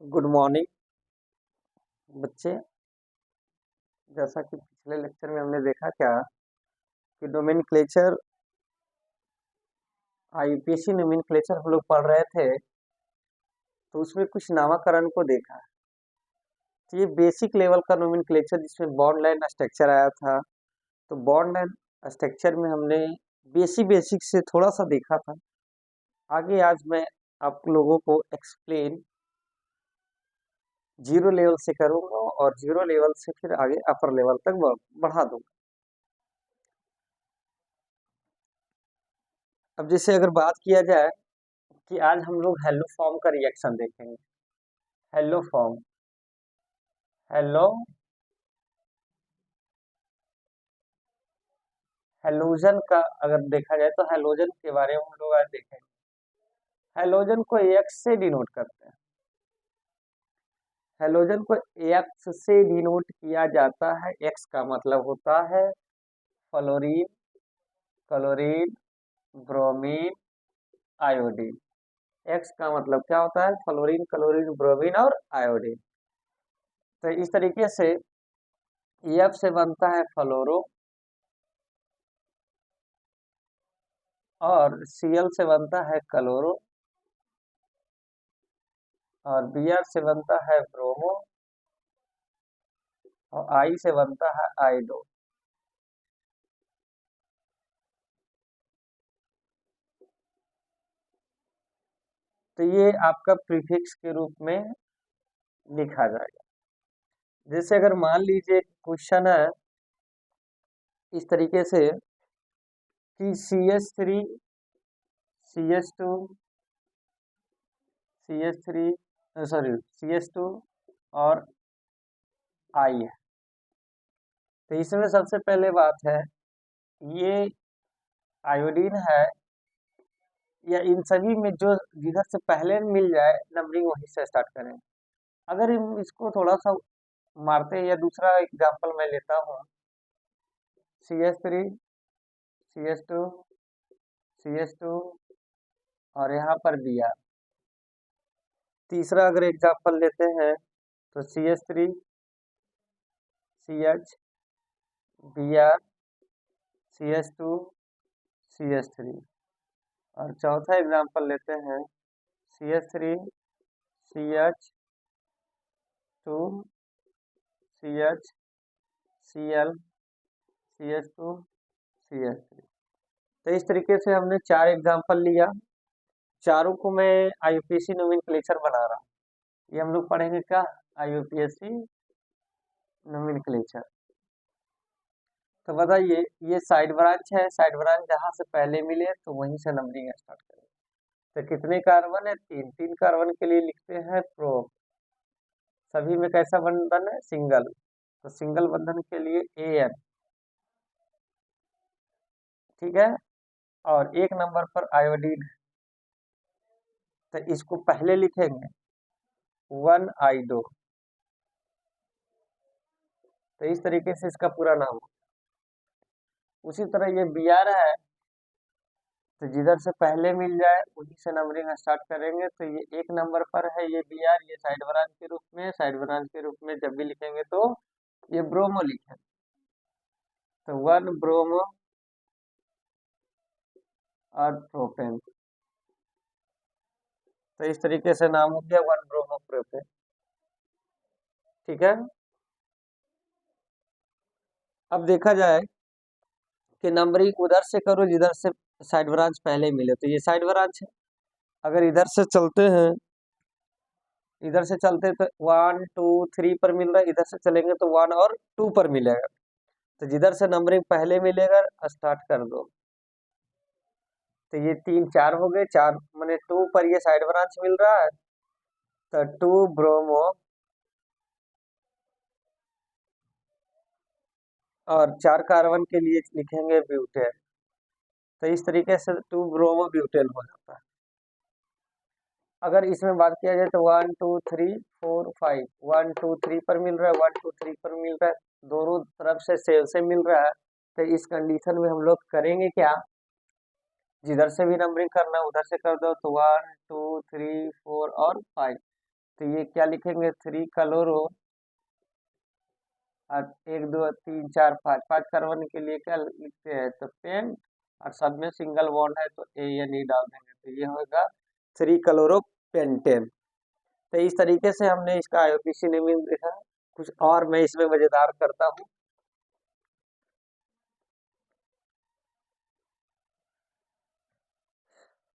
Good morning बच्चे। जैसा कि पिछले लेक्चर में हमने देखा क्या कि नोमेनक्लेचर यूपीएससी नोमेनक्लेचर हम लोग पढ़ रहे थे, तो उसमें कुछ नामकरण को देखा। तो ये बेसिक लेवल का नोमेनक्लेचर जिसमें बॉन्ड लाइन स्ट्रक्चर आया था। तो बॉन्ड लाइन स्ट्रक्चर में हमने बेसिक से थोड़ा सा देखा था। आगे आज मैं आप लोगों को एक्सप्लेन जीरो लेवल से करूंगा और जीरो लेवल से फिर आगे अपर लेवल तक बढ़ा दूंगा। अब जैसे अगर बात किया जाए कि आज हम लोग हेलो फॉर्म का रिएक्शन देखेंगे। हेलो फॉर्म, हेलो हेलोजन का अगर देखा जाए तो हेलोजन के बारे में हम लोग आज देखेंगे। हेलोजन को एक्स से डिनोट करते हैं। हेलोजन को एक्स से डिनोट किया जाता है। एक्स का मतलब होता है fluorine, chlorine, bromine, iodine. X का मतलब क्या होता है? फ्लोरीन, क्लोरीन, ब्रोमीन और आयोडीन। तो इस तरीके से एफ से बनता है फ्लोरो और सीएल से बनता है क्लोरो और बीआर से बनता है ब्रोमो और आई से बनता है आइडो। तो ये आपका प्रीफिक्स के रूप में लिखा जाएगा। जैसे अगर मान लीजिए क्वेश्चन है इस तरीके से कि CH3, CH2, CH3 sorry CH2 और आई है। तो इसमें सबसे पहले बात है ये आयोडीन है या इन सभी में जो जिधर से पहले मिल जाए नंबरिंग वहीं से स्टार्ट करें। अगर हम इसको थोड़ा सा मारते हैं या दूसरा एग्जांपल मैं लेता हूँ CH3, CH2, CH2 और यहाँ पर Br। तीसरा अगर एग्जांपल लेते हैं तो CH3, CH, Br, CH2, CH3 और चौथा एग्जांपल लेते हैं CH3, CH2, CH, Cl, CH2, CH3। तो इस तरीके से हमने चार एग्जांपल लिया। चारों को मैं आईयूपीएससी नोमेनक्लेचर बना रहा हूँ। ये हम लोग पढ़ेंगे क्या? आईयूपीएससी नोमेनक्लेचर। तो बताइए ये साइड ब्रांच है। साइड ब्रांच जहां से पहले मिले तो वहीं से नंबरिंग स्टार्ट करें। तो कितने कार्बन है? तीन। तीन कार्बन के लिए लिखते हैं प्रो। सभी में कैसा बंधन है? सिंगल। तो सिंगल बंधन के लिए AN। ठीक है। और एक नंबर पर आयोडीन है तो इसको पहले लिखेंगे 1 आइडो। तो इस तरीके से इसका पूरा नाम हो। उसी तरह ये Br है तो जिधर से पहले मिल जाए उसी से नंबरिंग स्टार्ट करेंगे। तो ये एक नंबर पर है ये Br। ये साइड ब्रांच के रूप में, साइड ब्रांच के रूप में जब भी लिखेंगे तो ये ब्रोमो लिखेंगे। तो 1 ब्रोमो और प्रोपेन। तो इस तरीके से नाम हो गया 1 ब्रोमो प्रोपेन। ठीक है। अब देखा जाए कि नंबरिंग उधर से करो जिधर से साइड ब्रांच पहले मिले। तो ये साइड ब्रांच है। अगर इधर से चलते हैं, इधर से चलते तो 1 2 3 पर मिल रहा है, इधर से चलेंगे तो 1 और 2 पर मिलेगा। तो जिधर से नंबरिंग पहले मिलेगा स्टार्ट कर दो। तो ये 3 4 हो गए। चार मैंने 2 पर ये साइड ब्रांच मिल रहा है तो 2 ब्रोमो और 4 कार्बन के लिए लिखेंगे ब्यूटेन। तो इस तरीके से 2 ब्रोमो ब्यूटेन हो जाता है। अगर इसमें बात किया जाए तो 1 2 3 4 5 1 2 3 पर मिल रहा है, 1 2 3 पर मिल रहा है, दोनों तरफ से सेल से मिल रहा है। तो इस कंडीशन में हम लोग करेंगे क्या? जिधर से भी नंबरिंग करना है उधर से कर दो। तो 1 2 3 4 और 5। तो ये क्या लिखेंगे, 3 कलोरो, और 1 2 3 4 5 5 कार्बन के लिए क्या लिखते हैं, तो पेंट, और सब में सिंगल बॉन्ड है तो ANE डाल देंगे, तो ये होगा 3 कलोरो पेंटेन। तो इस तरीके से हमने इसका आईयूपीएसी नेमिंग देखा। कुछ और मैं इसमें मजेदार करता हूँ।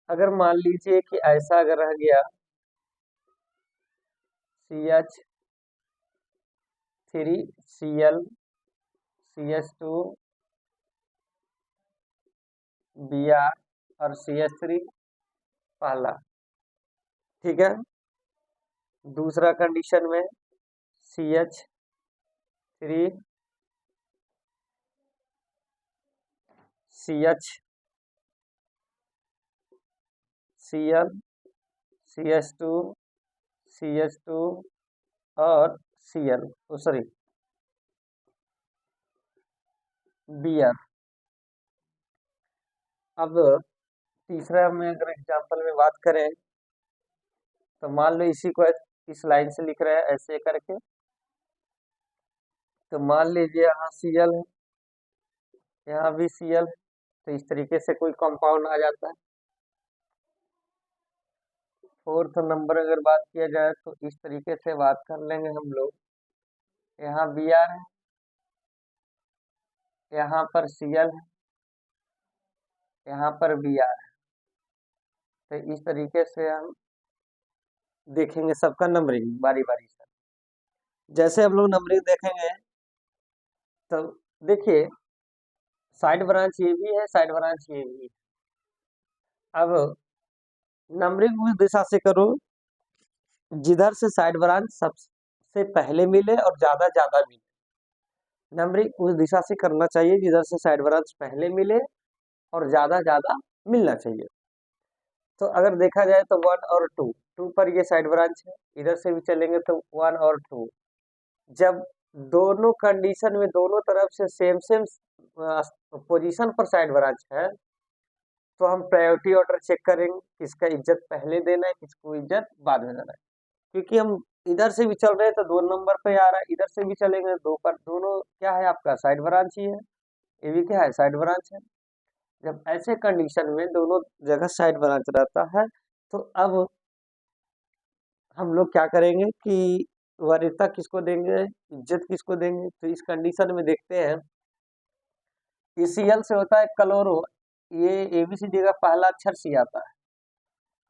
अगर मान लीजिए कि ऐसा अगर रह गया CH3Cl CH2 Br और CH3 पहला, ठीक है। दूसरा कंडीशन में CH3 CH Cl CH2 CH2 और Cl, सॉरी Br। अब तीसरा में अगर एग्जांपल में बात करें तो मान लो इसी को इस लाइन से लिख रहे हैं ऐसे करके, तो मान लीजिए यहाँ Cl है, यहाँ भी Cl है, तो इस तरीके से कोई कंपाउंड आ जाता है। फोर्थ नंबर अगर बात किया जाए तो इस तरीके से बात कर लेंगे हम लोग। यहाँ Br है, यहाँ पर Cl है, यहाँ पर Br है, तो इस तरीके से हम देखेंगे सबका नंबरिंग बारी बारी से। जैसे हम लोग नंबरिंग देखेंगे तो देखिए साइड ब्रांच ये भी है, साइड ब्रांच ये भी है। अब नंबरिंग उस दिशा से करो जिधर से साइड ब्रांच सबसे पहले मिले और ज्यादा ज्यादा मिले। नंबरिंग उस दिशा से करना चाहिए जिधर से साइड ब्रांच पहले मिले और ज्यादा ज्यादा मिलना चाहिए। तो अगर देखा जाए तो 1 और 2, 2 पर ये साइड ब्रांच है, इधर से भी चलेंगे तो 1 और 2। जब दोनों कंडीशन में दोनों तरफ से सेम सेम पोजीशन पर साइड ब्रांच है तो हम प्रायोरिटी ऑर्डर चेक करेंगे किसका इज्जत पहले देना है, किसको इज्जत बाद में देना है। क्योंकि हम इधर से भी चल रहे हैं तो 2 नंबर पे आ रहा है, इधर से भी चलेंगे 2 पर, दोनों क्या है आपका साइड ब्रांच ही है, ये भी क्या है साइड ब्रांच है। जब ऐसे कंडीशन में दोनों जगह साइड ब्रांच रहता है तो अब हम लोग क्या करेंगे कि वरीयता किसको देंगे, इज्जत किसको देंगे। तो इस कंडीशन में देखते हैं Cl से होता है क्लोरो, ये ABCD का पहला अक्षर C आता है।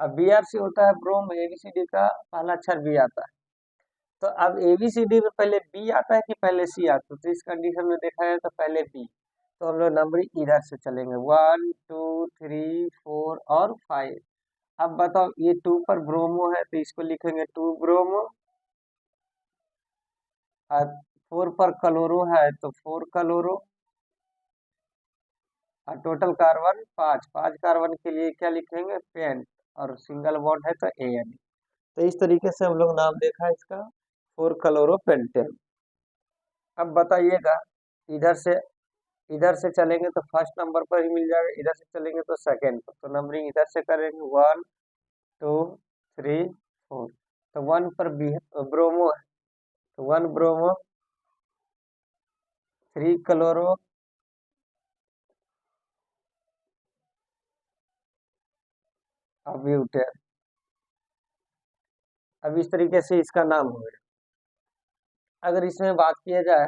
अब Br से होता है ब्रोम, ABCD का पहला अक्षर B आता है। तो अब ABCD में पहले B आता है कि पहले C आता है, तो इस कंडीशन में देखा जाए तो पहले B। तो हम लोग नंबरिंग इधर से चलेंगे 1 2 3 4 और 5। अब बताओ ये 2 पर ब्रोमो है तो इसको लिखेंगे 2 ब्रोमो, और 4 पर क्लोरो है तो 4 क्लोरो, और टोटल कार्बन 5, 5 कार्बन के लिए क्या लिखेंगे पेंट, और सिंगल बॉन्ड है तो AN। तो इस तरीके से हम लोग नाम देखा इसका 4 क्लोरो पेंटेन। अब बताइएगा इधर से चलेंगे तो फर्स्ट नंबर पर ही मिल जाएगा, इधर से चलेंगे तो सेकंड पर, तो नंबरिंग इधर से करेंगे 1 2 3 4। तो 1 पर ब्रोमो है तो 1 ब्रोमो, 3 क्लोरो, और ब्यूटेन। अब इस तरीके से इसका नाम हो गया। अगर इसमें बात किया जाए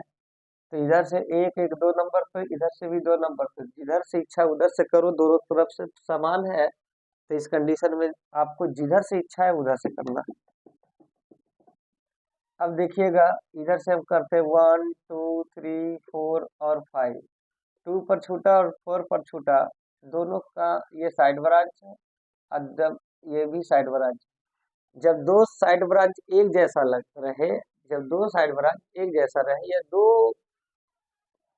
तो इधर से 1 1 2 नंबर पर, इधर से भी 2 नंबर पर, जिधर से इच्छा उधर से करो, दोनों तरफ से समान है। तो इस कंडीशन में आपको जिधर से इच्छा है उधर से करना है। अब देखिएगा इधर से हम करते हैं 1 2 3 4 और 5, 2 पर छूटा और 4 पर छूटा, दोनों का ये साइड ब्रांच है, और जब ये भी साइड ब्रांच, जब दो साइड ब्रांच एक जैसा लग रहे, जब दो साइड ब्रांच एक जैसा रहे या दो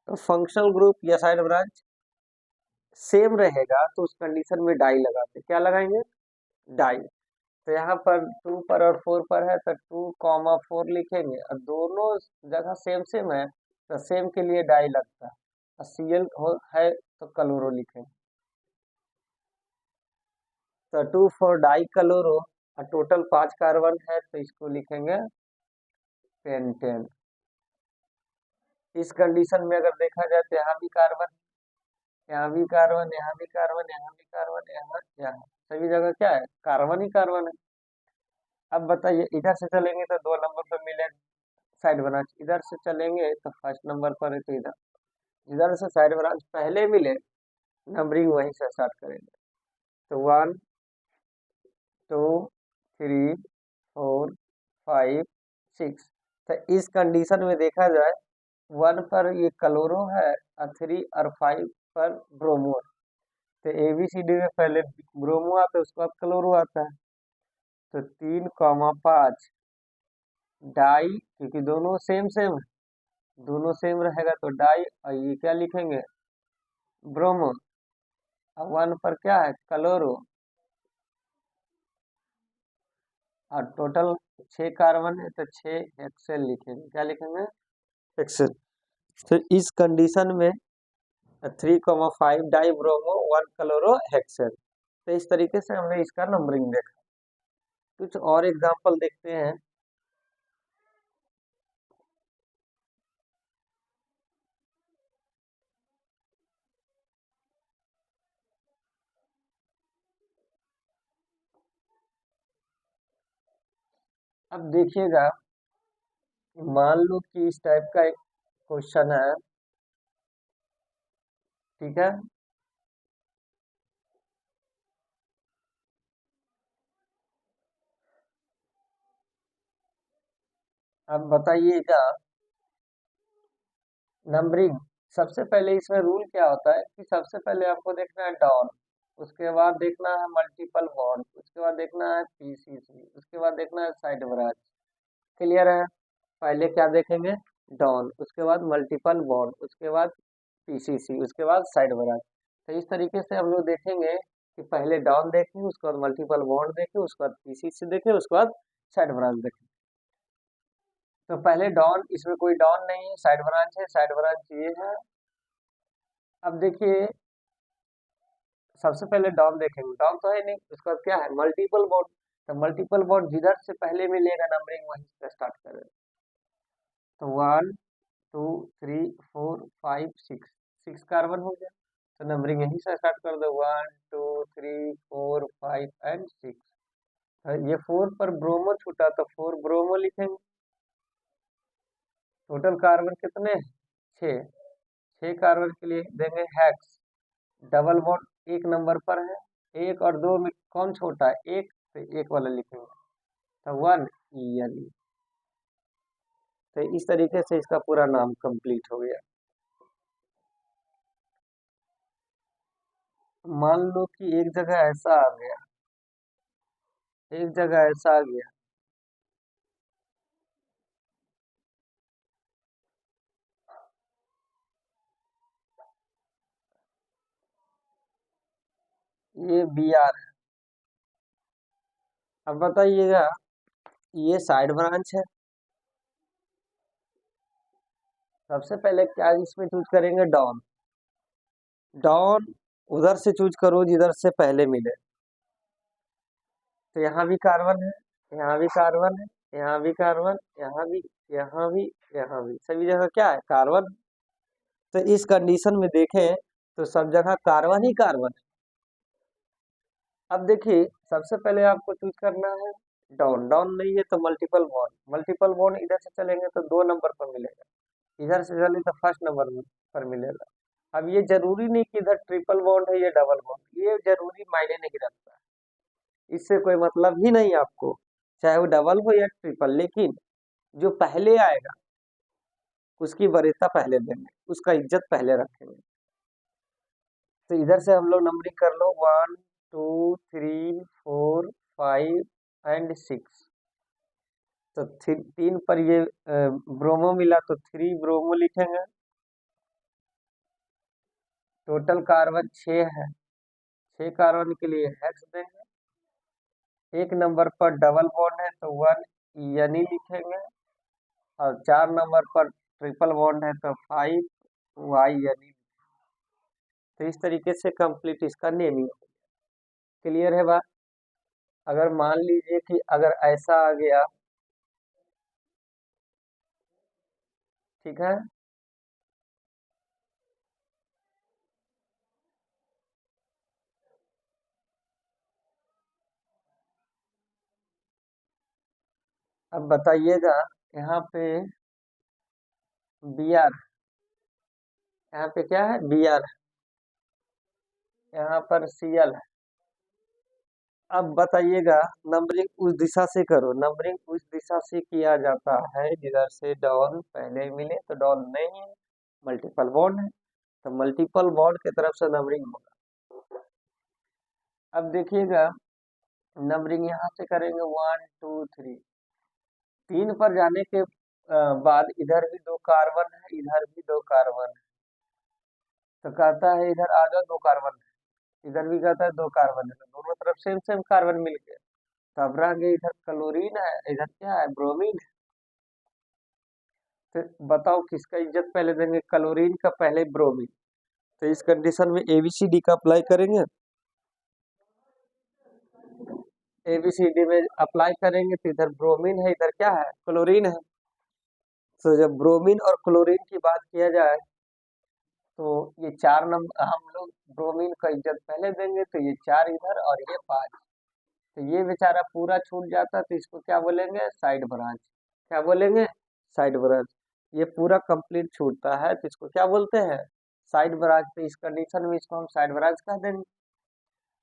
फंक्शनल ग्रुप या साइड ब्रांच सेम रहेगा तो उस कंडीशन में डाई लगाते, क्या लगाएंगे डाई। तो यहाँ पर 2 पर और 4 पर है तो 2,4 लिखेंगे, और दोनों जगह सेम सेम है तो सेम के लिए डाई लगता है, और Cl है तो क्लोरो लिखेंगे। तो 2 4 डाई क्लोरो और टोटल 5 कार्बन है तो इसको लिखेंगे पेंटेन। इस कंडीशन में अगर देखा जाए तो यहाँ भी कार्बन, यहाँ भी कार्बन, यहाँ भी कार्बन, यहाँ भी कार्बन, यहाँ सभी जगह क्या है, कार्बन ही कार्बन है। अब बताइए इधर से चलेंगे तो 2 नंबर पर मिलेगा साइड ब्रांच, इधर से चलेंगे तो फर्स्ट नंबर पर है, तो इधर इधर से साइड ब्रांच पहले मिले, नंबरिंग वहीं से स्टार्ट करेंगे। तो 1 2 3 4 5 6। तो इस कंडीशन में देखा जाए 1 पर ये क्लोरो है और 3 और 5 पर ब्रोमो है। तो ABCD में पहले ब्रोमो आता है, उसके बाद क्लोरो आता है। तो 3,5 डाई, क्योंकि दोनों सेम सेम है, दोनों सेम रहेगा तो डाई, और ये क्या लिखेंगे, ब्रोमो। और 1 पर क्या है, क्लोरो। और टोटल 6 कार्बन है तो 6 हेक्सेन लिखेंगे, क्या लिखेंगे, हेक्सेन। तो इस कंडीशन में 3,5 डाई ब्रोमो 1 क्लोरो हेक्सेन। तो इस तरीके से हमने इसका नंबरिंग देखा। कुछ और एग्जांपल देखते हैं। अब देखिएगा, मान लो कि इस टाइप का एक क्वेश्चन है, ठीक है। अब बताइएगा नंबरिंग, सबसे पहले इसमें रूल क्या होता है कि सबसे पहले आपको देखना है डॉन, उसके बाद देखना है मल्टीपल बॉन्ड, उसके बाद देखना है PCC, उसके बाद देखना है साइड ब्रांच। क्लियर है, पहले क्या देखेंगे, डॉन, उसके बाद मल्टीपल बॉन्ड, उसके बाद PCC, उसके बाद साइड ब्रांच। तो इस तरीके से हम लोग देखेंगे कि पहले डॉन देखें, उसके बाद मल्टीपल बॉन्ड देखें, उसके बाद PCC देखें, उसके बाद साइड ब्रांच देखें। तो पहले डॉन, इसमें कोई डॉन नहीं है, साइड ब्रांच है, साइड ब्रांच ये है। अब देखिए सबसे पहले डॉन देखेंगे, डॉन तो है नहीं, उसके बाद क्या है, मल्टीपल बॉन्ड। तो मल्टीपल बॉन्ड जिधर से पहले मिलेगा नंबरिंग वहीं से स्टार्ट करें। तो 1 2 3 4 5 6, 6 कार्बन हो गया, तो नंबरिंग यहीं से स्टार्ट कर दो, 1 2 3 4 5 एंड 6। ये 4 पर ब्रोमो छूटा तो 4 ब्रोमो लिखेंगे। टोटल कार्बन कितने, 6, 6 कार्बन के लिए देंगे हेक्स। डबल बॉन्ड एक नंबर पर है, 1 और 2 में कौन छोटा है, 1, तो 1 वाला लिखेंगे। तो 1 यानी, तो इस तरीके से इसका पूरा नाम कंप्लीट हो गया। मान लो कि एक जगह ऐसा आ गया, एक जगह ऐसा आ गया, ये BR है। अब बताइएगा, ये साइड ब्रांच है, सबसे पहले क्या इसमें चूज करेंगे, डॉन। डॉन उधर से चूज करो जिधर से पहले मिले। तो यहाँ भी कार्बन है, यहाँ भी कार्बन है, यहाँ भी कार्बन, यहाँ भी, यहाँ भी, यहाँ भी, सभी जगह क्या है, कार्बन। तो इस कंडीशन में देखें तो सब जगह कार्बन ही कार्बन है। अब देखिए सबसे पहले आपको चूज करना है डॉन, डॉन नहीं है तो मल्टीपल बॉन्ड, मल्टीपल बॉन्ड इधर से चलेंगे तो 2 नंबर पर मिलेगा, इधर से चले तो फर्स्ट नंबर पर मिलेगा। अब ये जरूरी नहीं कि इधर ट्रिपल बॉन्ड है या डबल बॉन्ड, ये जरूरी मायने नहीं रखता, इससे कोई मतलब ही नहीं आपको, चाहे वो डबल हो या ट्रिपल, लेकिन जो पहले आएगा उसकी वरीयता पहले देंगे, उसका इज्जत पहले रखेंगे। तो इधर से हम लोग नंबरिंग कर लो, 1 2 3 4 5 एंड 6। तो 3 पर ये ब्रोमो मिला तो 3 ब्रोमो लिखेंगे। टोटल कार्बन 6 है, 6 कार्बन के लिए हेक्स देंगे। एक नंबर पर डबल बॉन्ड है तो 1 यानी लिखेंगे, और 4 नंबर पर ट्रिपल बॉन्ड है तो 5 वाई यानी। तो इस तरीके से कंप्लीट इसका नेमिंग। क्लियर है बात। अगर मान लीजिए कि अगर ऐसा आ गया, ठीक है, अब बताइएगा यहाँ पे बी आर, यहाँ पे क्या है, बी आर, यहाँ पर सी एल है। अब बताइएगा, नंबरिंग उस दिशा से करो, नंबरिंग उस दिशा से किया जाता है जिधर से डॉन पहले मिले, तो डॉन नहीं है, मल्टीपल बॉन्ड है, तो मल्टीपल बॉन्ड की तरफ से नंबरिंग होगा। अब देखिएगा, नंबरिंग यहाँ से करेंगे 1 2 3, 3 पर जाने के बाद इधर भी 2 कार्बन है, इधर भी 2 कार्बन है, तो कहता है इधर आ जाओ 2 कार्बन है, इधर भी कहता है 2 कार्बन है, तो दोनों तरफ सेम सेम कार्बन मिल गए। तब रह गए, इधर क्लोरीन है, इधर क्या है, ब्रोमीन है। तो बताओ किसका इज्जत पहले देंगे, क्लोरीन का पहले ब्रोमीन। तो इस कंडीशन में एबीसीडी का अप्लाई करेंगे, एबीसीडी में अप्लाई करेंगे तो इधर ब्रोमीन है, इधर क्या है, क्लोरीन है। तो जब ब्रोमीन और क्लोरीन की बात किया जाए तो ये 4 नंबर हम लोग ब्रोमीन का इज्जत पहले देंगे, तो ये 4 इधर और ये 5, तो ये बेचारा पूरा छूट जाता, तो इसको क्या बोलेंगे, साइड ब्रांच। क्या बोलेंगे, साइड ब्रांच। ये पूरा कंप्लीट छूटता है तो इसको क्या बोलते हैं, साइड ब्रांच। तो इस कंडीशन में इसको हम साइड ब्रांच कह देंगे।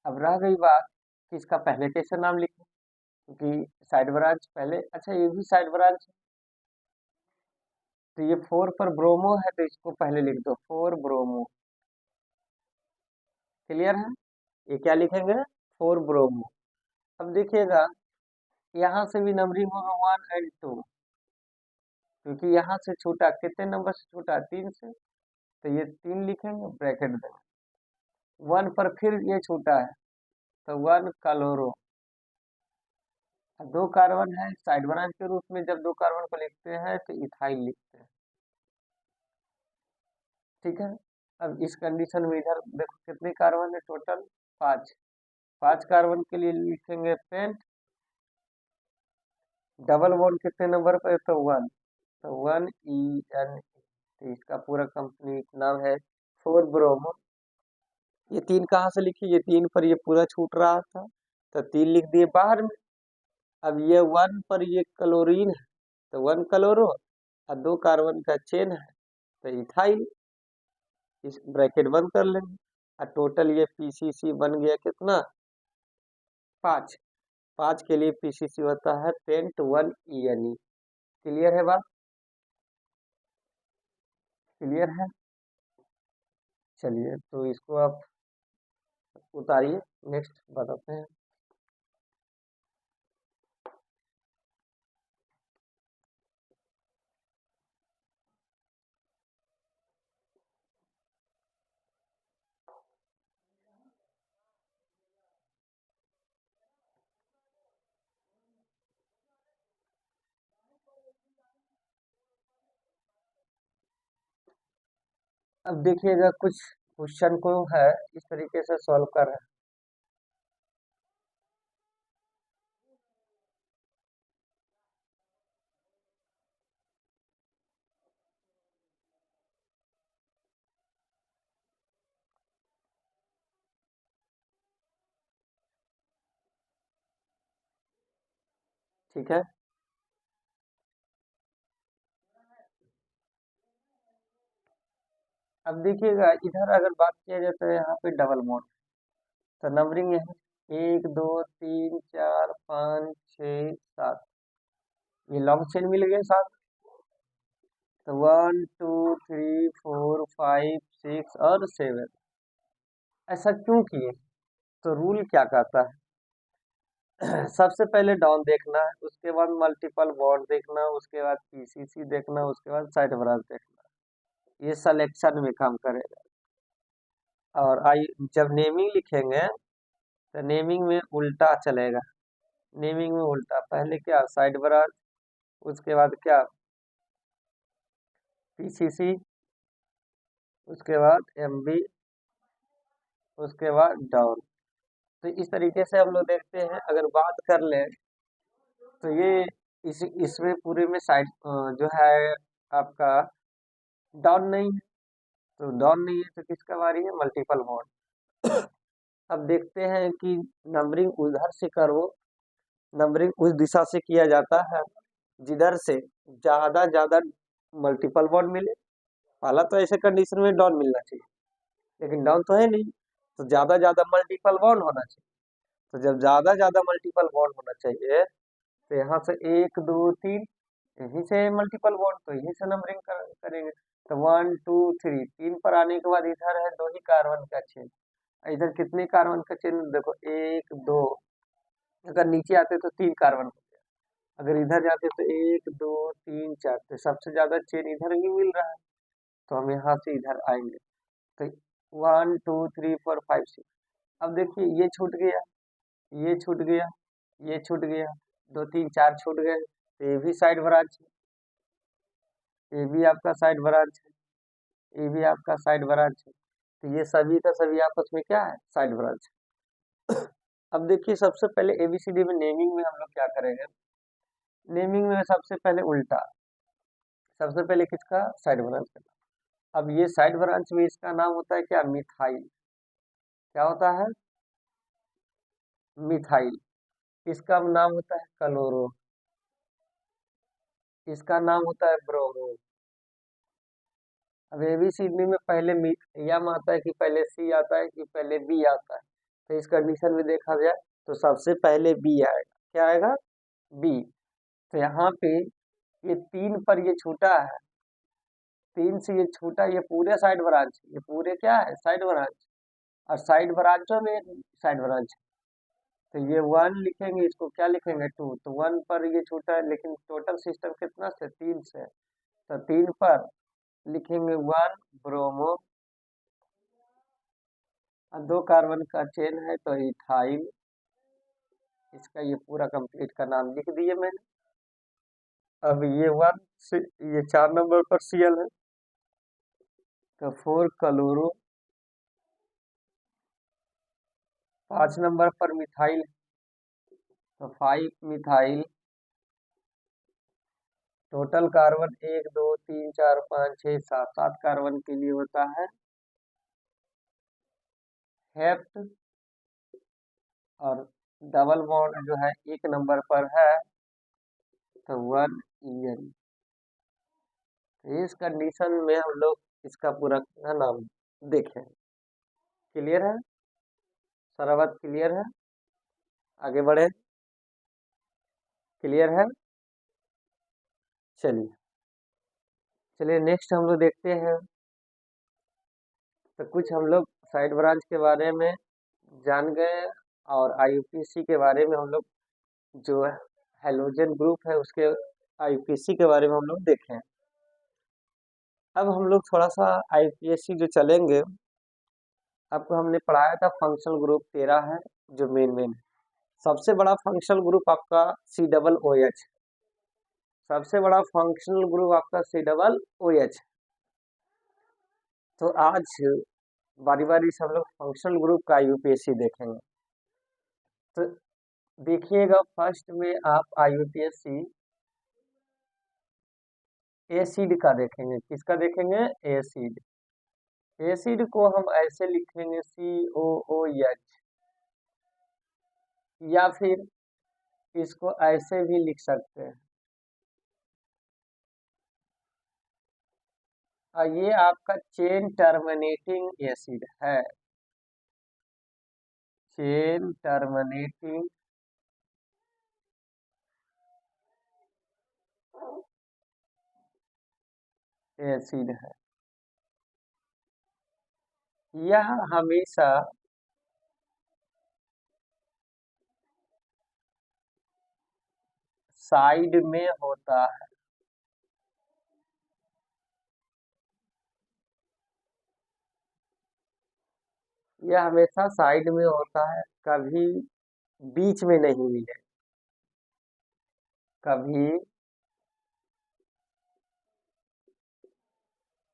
अब रह गई बात कि इसका पहले कैसे नाम लिखें, क्योंकि साइड ब्रांच पहले, अच्छा ये भी साइड ब्रांच है, तो ये 4 पर ब्रोमो है, तो इसको पहले लिख दो 4 ब्रोमो। क्लियर है, ये क्या लिखेंगे, 4 ब्रोमो। अब देखिएगा, यहाँ से भी नंबरिंग होगा 1 और 2, क्योंकि यहाँ से छूटा, कितने नंबर से छूटा, 3 से, तो ये 3 लिखेंगे, ब्रैकेट देंगे। 1 पर फिर ये छूटा है, तो 1 क्लोरो, 2 कार्बन है, साइड ब्रांच के रूप में जब 2 कार्बन को लिखते हैं तो इथाइल लिखते हैं। ठीक है, अब इस कंडीशन में इधर देखो कितने कार्बन है, टोटल 5, 5 कार्बन के लिए लिखेंगे पेंट। डबल बॉन्ड कितने नंबर पे, तो 1, तो 1 EN, तो इसका पूरा कंपनी नाम है 4 ब्रोमो। ये 3 कहाँ से लिखी, ये 3 पर ये पूरा छूट रहा था, तो 3 लिख दिए बाहर में। अब ये 1 पर ये क्लोरीन है, तो 1 क्लोरो और 2 कार्बन का चेन है, तो इथाइल, इस ब्रैकेट बंद कर लेंगे। और टोटल ये पीसीसी बन गया कितना, 5, 5 के लिए पीसीसी होता है पेंट 1 ENE। क्लियर है बात, क्लियर है। चलिए तो इसको आप उतारिए, नेक्स्ट बताते हैं। अब देखिएगा, कुछ क्वेश्चन को है इस तरीके से सॉल्व कर रहे हैं। ठीक है, अब देखिएगा इधर अगर बात किया जाए तो यहाँ पे डबल मोड, तो नंबरिंग है 1 2 3 4 5 6 7, ये लॉन्ग चेन मिल गए 7, तो 1 2 3 4 5 6 और 7। ऐसा क्यों किए, तो रूल क्या कहता है, सबसे पहले डाउन देखना है, उसके बाद मल्टीपल बॉन्ड देखना, उसके बाद पीसीसी देखना, उसके बाद साइड ब्रांच देखना, ये सिलेक्शन में काम करेगा। और आई जब नेमिंग लिखेंगे तो नेमिंग में उल्टा चलेगा, नेमिंग में उल्टा, पहले क्या साइड ब्रांच, उसके बाद क्या पीसीसी, उसके बाद एमबी, उसके बाद डाउन। तो इस तरीके से हम लोग देखते हैं। अगर बात कर लें तो ये इसमें पूरे में साइड जो है आपका डाउन नहीं है, तो डाउन नहीं है तो किसका बारी है, मल्टीपल बॉन्ड। अब देखते हैं कि नंबरिंग उधर से करो, नंबरिंग उस दिशा से किया जाता है जिधर से ज्यादा ज्यादा मल्टीपल बॉन्ड मिले। पहला तो ऐसे कंडीशन में डाउन मिलना चाहिए, लेकिन डाउन तो है नहीं, तो ज्यादा ज्यादा मल्टीपल बॉन्ड होना चाहिए। तो जब ज्यादा ज्यादा मल्टीपल बॉन्ड होना चाहिए तो यहाँ से 1 2 3, यहीं से मल्टीपल बॉन्ड, तो यहीं से नंबरिंग करेंगे। तो 1 2 3, 3 पर आने के बाद इधर है 2 ही कार्बन का चेन। इधर कितने कार्बन का चेन देखो, 1 2, अगर नीचे आते तो 3 कार्बन हो गया, अगर इधर जाते तो 1 2 3 4, तो सबसे ज्यादा चेन इधर ही मिल रहा है, तो हम यहाँ से इधर आएंगे। तो 1 2 3 4 5 6। अब देखिए ये छूट गया, ये छूट गया, ये छूट गया, 2 3 4 छूट गए, तो ये भी साइड ब्रांच है, ये भी आपका साइड ब्रांच है, ये भी आपका साइड ब्रांच है। तो ये सभी का सभी आपस में क्या है, साइड ब्रांच। अब देखिए सबसे पहले एबीसीडी में नेमिंग में हम लोग क्या करेंगे, नेमिंग में सबसे पहले उल्टा, सबसे पहले किसका, साइड ब्रांच का। अब ये साइड ब्रांच में इसका नाम होता है क्या, मिथाइल। क्या होता है, मिथाइल। इसका नाम होता है क्लोरो, इसका नाम होता है ब्रोमो। अब एबीसीडी में पहले यम आता है कि पहले सी आता है कि पहले बी आता है, तो इस कंडीशन में देखा जाए तो सबसे पहले बी आएगा। क्या आएगा, बी। तो यहाँ पे ये 3 पर ये छूटा है, 3 से ये छूटा, ये पूरे साइड ब्रांच, ये पूरे क्या है, साइड ब्रांच। और साइड ब्रांचों में साइड ब्रांच, तो ये 1 लिखेंगे, इसको क्या लिखेंगे, 2। तो 1 पर ये छूटा है, लेकिन टोटल सिस्टम कितना से, 3 से, तो 3 पर लिखेंगे 1 ब्रोमो, और 2 कार्बन का चेन है तो इथाइल। इसका ये पूरा कंप्लीट का नाम लिख दिए मैंने। अब ये 1 से ये 4 नंबर पर सीएल है, तो 4 क्लोरो, 5 नंबर पर मिथाइल, तो 5 मिथाइल। टोटल कार्बन 1 2 3 4 5 6 7, 7 कार्बन के लिए होता है हेप्ट। और डबल बॉन्ड जो है 1 नंबर पर है, तो 1 EN। इस कंडीशन में हम लोग इसका पूरा का नाम देखें। क्लियर है, सारा बात क्लियर है, आगे बढ़े, क्लियर है। चलिए चलिए नेक्स्ट हम लोग देखते हैं। तो कुछ हम लोग साइड ब्रांच के बारे में जान गए, और आईयूपीएसी के बारे में हम लोग, जो हेलोजन ग्रुप है उसके आईयूपीएसी के बारे में हम लोग देखें। अब हम लोग थोड़ा सा आईयूपीएसी जो चलेंगे, आपको हमने पढ़ाया था फंक्शनल ग्रुप 13 है जो मेन है। सबसे बड़ा फंक्शनल ग्रुप आपका COOH, सबसे बड़ा फंक्शनल ग्रुप आपका COOH। तो आज बारी बारी से हम लोग फंक्शनल ग्रुप का यूपीएससी देखेंगे। तो देखिएगा फर्स्ट में आप आईयूपीएससी एसिड का देखेंगे, किसका देखेंगे, एसिड। एसिड को हम ऐसे लिखेंगे COOH, या फिर इसको ऐसे भी लिख सकते हैं। और ये आपका चेन टर्मिनेटिंग एसिड है, चेन टर्मिनेटिंग एसिड है। यह हमेशा साइड में होता है, यह हमेशा साइड में होता है, कभी बीच में नहीं मिले, कभी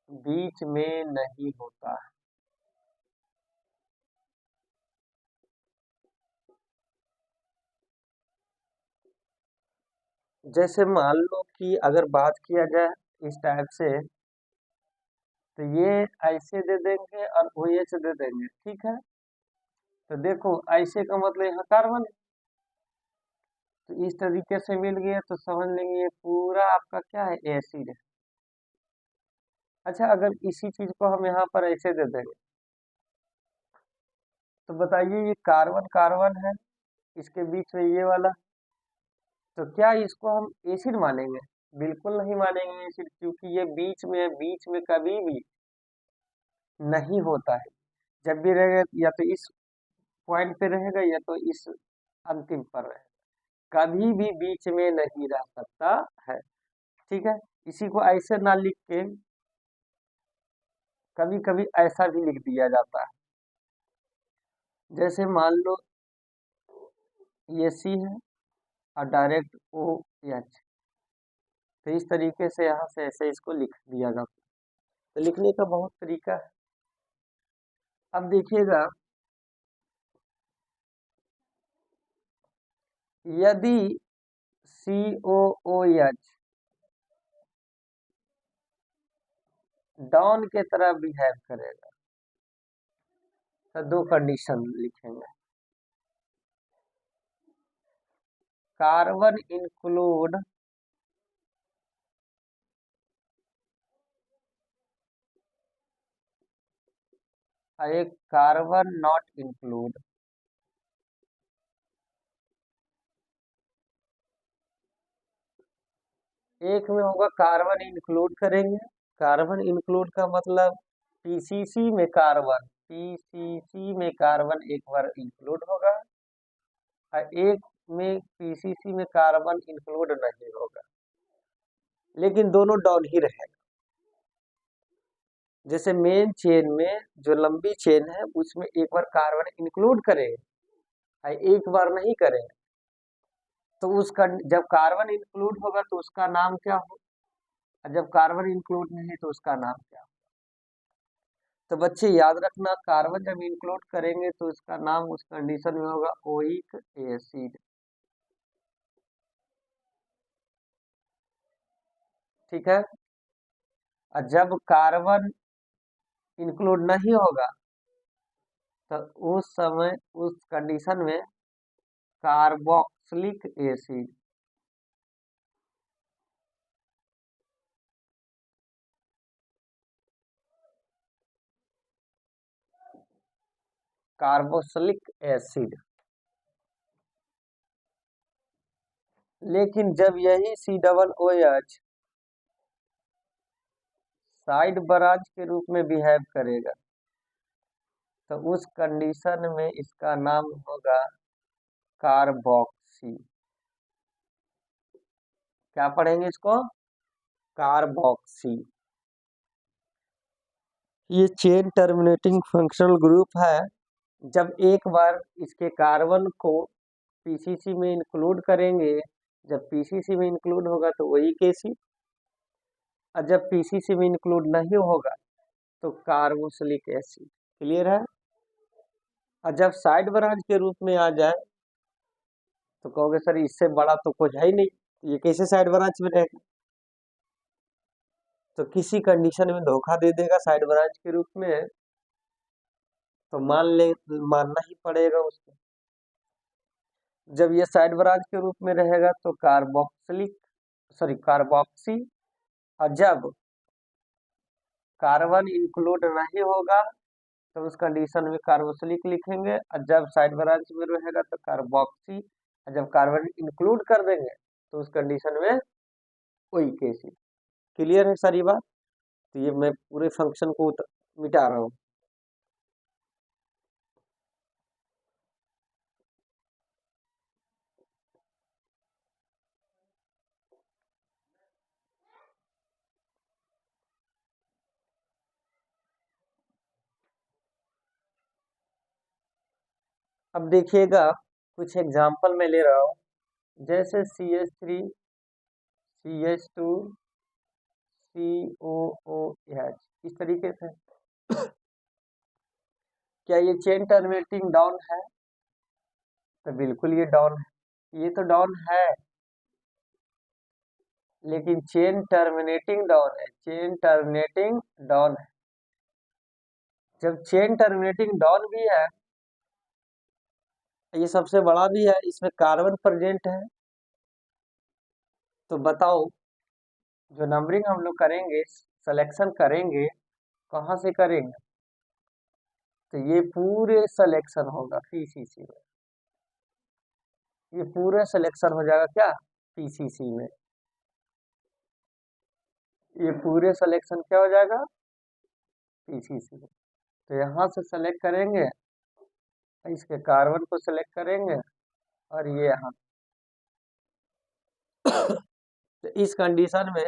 बीच में नहीं होता है। जैसे मान लो कि अगर बात किया जाए इस टाइप से, तो ये ऐसे दे देंगे और वो ऐसे दे देंगे, ठीक है। तो देखो ऐसे का मतलब यहाँ कार्बन है, तो इस तरीके से मिल गया तो समझ लेंगे ये पूरा आपका क्या है, एसिड है। अच्छा, अगर इसी चीज को हम यहाँ पर ऐसे दे देंगे, तो बताइए ये कार्बन कार्बन है, इसके बीच में ये वाला, तो क्या इसको हम एसिड मानेंगे? बिल्कुल नहीं मानेंगे एसिड, क्योंकि ये बीच में है, बीच में कभी भी नहीं होता है। जब भी रहेगा या तो इस पॉइंट पे रहेगा या तो इस अंतिम पर रहेगा, कभी भी बीच में नहीं रह सकता है, ठीक है। इसी को ऐसे ना लिख के कभी कभी ऐसा भी लिख दिया जाता है, जैसे मान लो ये सी है और डायरेक्ट ओ एच, तो इस तरीके से यहाँ से ऐसे इसको लिख दिया जाता है। तो लिखने का बहुत तरीका है। अब देखिएगा, यदि COOH डाउन के तरह बिहेव करेगा, तो दो कंडीशन लिखेंगे। कार्बन इंक्लूड और एक कार्बन नॉट इंक्लूड। एक में होगा कार्बन इंक्लूड करेंगे, कार्बन इंक्लूड का मतलब पीसीसी में कार्बन एक बार इंक्लूड होगा, और एक में पीसीसी में कार्बन इंक्लूड नहीं होगा, लेकिन दोनों डाउन ही रहेगा। जैसे मेन चेन में जो लंबी चेन है उसमें एक बार कार्बन इंक्लूड करें और एक बार नहीं करें, तो उसका जब कार्बन इंक्लूड होगा तो उसका नाम क्या हो, और जब कार्बन इंक्लूड नहीं है तो उसका नाम क्या हो। तो बच्चे याद रखना, कार्बन जब इंक्लूड करेंगे तो उसका नाम उस कंडीशन में होगा ओइक एसिड, ठीक है। और जब कार्बन इंक्लूड नहीं होगा तो उस समय उस कंडीशन में कार्बोक्सिलिक एसिड, कार्बोक्सिलिक एसिड। लेकिन जब यही COOH साइड ब्रांच के रूप में बिहेव करेगा, तो उस कंडीशन में इसका नाम होगा कार्बोक्सी। क्या पढ़ेंगे इसको? कार्बोक्सी। ये चेन टर्मिनेटिंग फंक्शनल ग्रुप है। जब एक बार इसके कार्बन को पीसीसी में इंक्लूड करेंगे, जब पीसीसी में इंक्लूड होगा तो वही केसी, और जब पीसीसी में इंक्लूड नहीं होगा तो कार्बोक्सिलिक एसिड। क्लियर है? और जब साइड ब्रांच के रूप में आ जाए तो कहोगे सर इससे बड़ा तो कुछ है ही नहीं, ये कैसे साइड ब्रांच में रहेगा? तो किसी कंडीशन में धोखा दे देगा साइड ब्रांच के रूप में, तो मानना ही पड़ेगा उसको। जब ये साइड ब्रांच के रूप में रहेगा तो कार्बोक्सी, और जब कार्बन इंक्लूड नहीं होगा तो उस कंडीशन में कार्बोक्सिलिक लिखेंगे, और जब साइड ब्रांच में रहेगा तो कार्बोक्सी, और जब कार्बन इंक्लूड कर देंगे तो उस कंडीशन में वही केसी। क्लियर है सारी बात? तो ये मैं पूरे फंक्शन को मिटा रहा हूँ। अब देखिएगा, कुछ एग्जांपल मैं ले रहा हूँ, जैसे CH3 CH2 COOH, इस तरीके से। क्या ये चेन टर्मिनेटिंग डाउन है? तो बिल्कुल ये डाउन है, ये तो डाउन है। लेकिन चेन टर्मिनेटिंग डाउन है, चेन टर्मिनेटिंग डाउन है। जब चेन टर्मिनेटिंग डाउन भी है, ये सबसे बड़ा भी है, इसमें कार्बन प्रेजेंट है, तो बताओ जो नंबरिंग हम लोग करेंगे, सिलेक्शन करेंगे, कहाँ से करेंगे? तो ये पूरे सिलेक्शन होगा पीसीसी में, ये पूरे सिलेक्शन हो जाएगा क्या? पीसीसी में ये पूरे सिलेक्शन क्या हो जाएगा? पीसीसी में। तो यहाँ से सेलेक्ट करेंगे, इसके कार्बन को सेलेक्ट करेंगे, और ये यहाँ तो इस कंडीशन में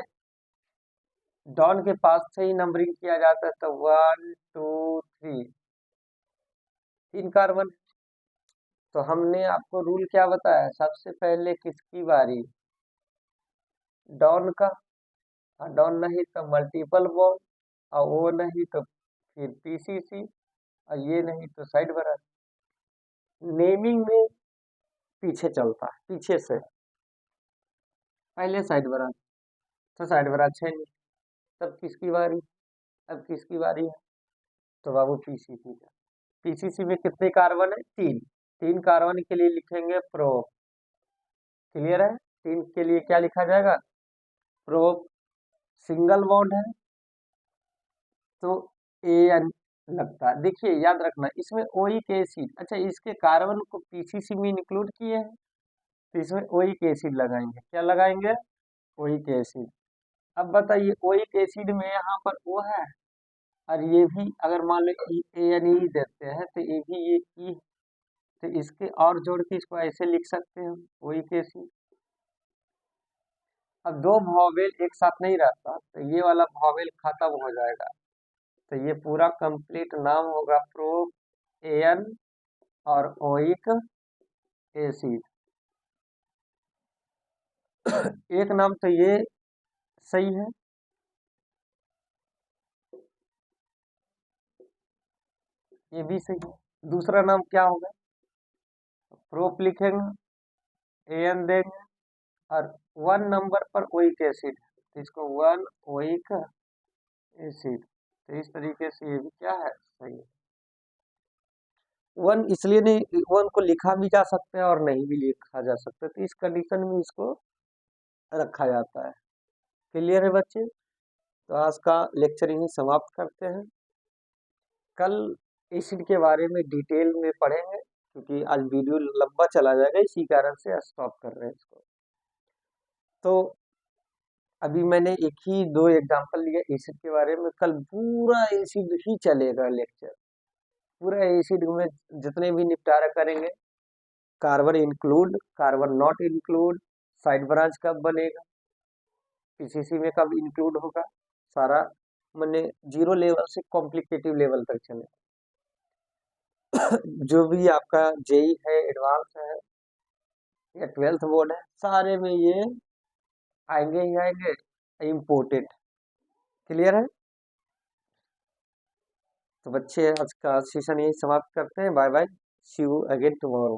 डॉन के पास से ही नंबरिंग किया जाता है, तो 1 2 3 3 कार्बन। तो हमने आपको रूल क्या बताया? सबसे पहले किसकी बारी? डॉन का। और डॉन नहीं तो मल्टीपल बॉन्ड, और वो नहीं तो फिर पीसीसी, और ये नहीं तो साइड ब्रांच। नेमिंग में पीछे चलता है, पीछे से पहले साइड ब्रांच, तो साइड ब्रांच है नहीं, तब किसकी बारी? अब किसकी बारी है? तो बाबू पीसीसी का। पीसीसी में कितने कार्बन है? 3। 3 कार्बन के लिए लिखेंगे प्रो। क्लियर है? 3 के लिए क्या लिखा जाएगा? प्रो। सिंगल बॉन्ड है तो एन लगता है। देखिए याद रखना, इसमें ओइक एसिड, अच्छा इसके कार्बन को पीसीसी में इंक्लूड किए हैं, तो इसमें ओइक एसिड लगाएंगे। क्या लगाएंगे? Oic acid. अब बताइए, ओइक एसिड में यहाँ पर ओ है, और ये भी अगर मान लो ए एन ई देते हैं, तो ये भी ये ई, तो इसके और जोड़ के इसको ऐसे लिख सकते हैं, ओइक एसिड। अब दो वॉवेल एक साथ नहीं रहता, तो ये वाला वॉवेल खत्म हो जाएगा, तो ये पूरा कंप्लीट नाम होगा प्रो एन और ओइक एसिड। एक नाम तो ये सही है, ये भी सही है। दूसरा नाम क्या होगा? प्रोप लिखेंगे, एन देंगे, और 1 नंबर पर ओइक एसिड, तो इसको 1 ओइक एसिड। तो इस तरीके से ये भी क्या है? सही है। 1 इसलिए नहीं, 1 को लिखा भी जा सकता है और नहीं भी लिखा जा सकता है, तो इस कंडीशन में इसको रखा जाता है। क्लियर है बच्चे? तो आज का लेक्चर यहीं समाप्त करते हैं। कल एसिड के बारे में डिटेल में पढ़ेंगे, क्योंकि आज वीडियो लंबा चला जाएगा, इसी कारण से स्टॉप कर रहे हैं इसको। तो अभी मैंने एक ही 2 एग्जांपल लिया एसिड के बारे में, कल पूरा एसिड ही चलेगा लेक्चर। पूरा एसिड में जितने भी निपटारा करेंगे, carbon include, carbon not include, side branch कब बनेगा, पीसीसी में कब इंक्लूड होगा, सारा मैंने 0 लेवल से कॉम्प्लिकेटिव लेवल तक चले। जो भी आपका जेई है, एडवांस है या 12th बोर्ड है, सारे में ये आएंगे ही आएंगे, इम्पोर्टेंट। क्लियर है? तो बच्चे आज का सेशन यही समाप्त करते हैं। Bye bye, see you again tomorrow.